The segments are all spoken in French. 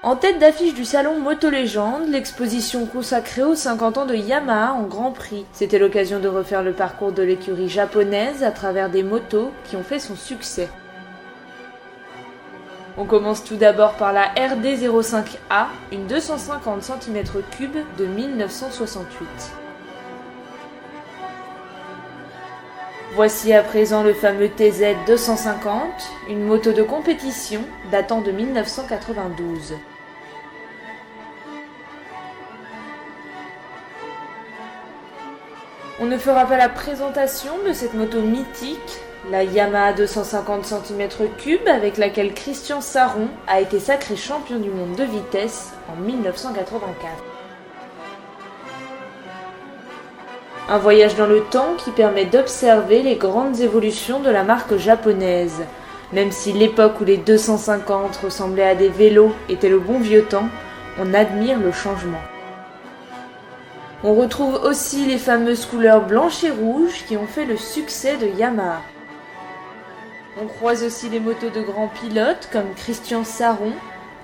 En tête d'affiche du salon Moto Légende, l'exposition consacrée aux 50 ans de Yamaha en Grand Prix. C'était l'occasion de refaire le parcours de l'écurie japonaise à travers des motos qui ont fait son succès. On commence tout d'abord par la RD05A, une 250 cm3 de 1968. Voici à présent le fameux TZ250, une moto de compétition datant de 1992. On ne fera pas la présentation de cette moto mythique, la Yamaha 250 cm3 avec laquelle Christian Sarron a été sacré champion du monde de vitesse en 1984. Un voyage dans le temps qui permet d'observer les grandes évolutions de la marque japonaise. Même si l'époque où les 250 ressemblaient à des vélos était le bon vieux temps, on admire le changement. On retrouve aussi les fameuses couleurs blanche et rouge qui ont fait le succès de Yamaha. On croise aussi les motos de grands pilotes comme Christian Sarron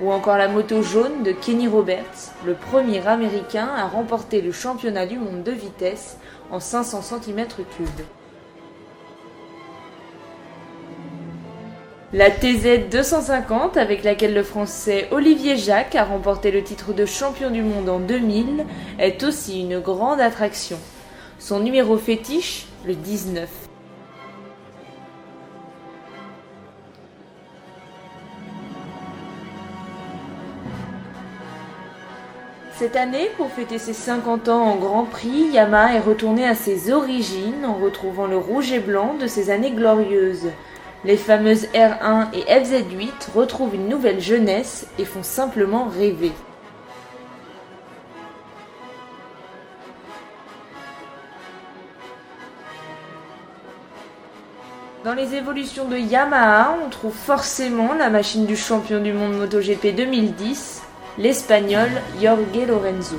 ou encore la moto jaune de Kenny Roberts, le premier américain à remporter le championnat du monde de vitesse en 500 cm3. La TZ250 avec laquelle le français Olivier Jacques a remporté le titre de champion du monde en 2000 est aussi une grande attraction. Son numéro fétiche, le 19. Cette année, pour fêter ses 50 ans en Grand Prix, Yamaha est retourné à ses origines en retrouvant le rouge et blanc de ses années glorieuses. Les fameuses R1 et FZ8 retrouvent une nouvelle jeunesse et font simplement rêver. Dans les évolutions de Yamaha, on trouve forcément la machine du champion du monde MotoGP 2010, l'Espagnol Jorge Lorenzo.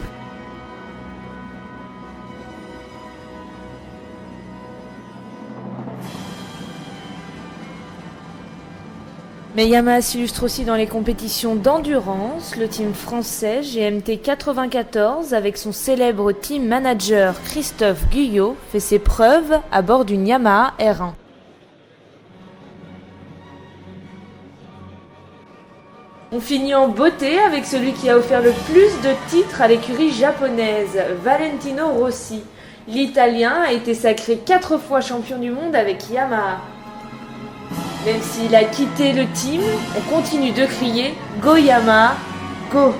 Mais Yamaha s'illustre aussi dans les compétitions d'endurance. Le team français GMT 94 avec son célèbre team manager Christophe Guyot fait ses preuves à bord d'une Yamaha R1. On finit en beauté avec celui qui a offert le plus de titres à l'écurie japonaise, Valentino Rossi. L'Italien a été sacré 4 fois champion du monde avec Yamaha. Même s'il a quitté le team, on continue de crier « Go Yamaha, go !»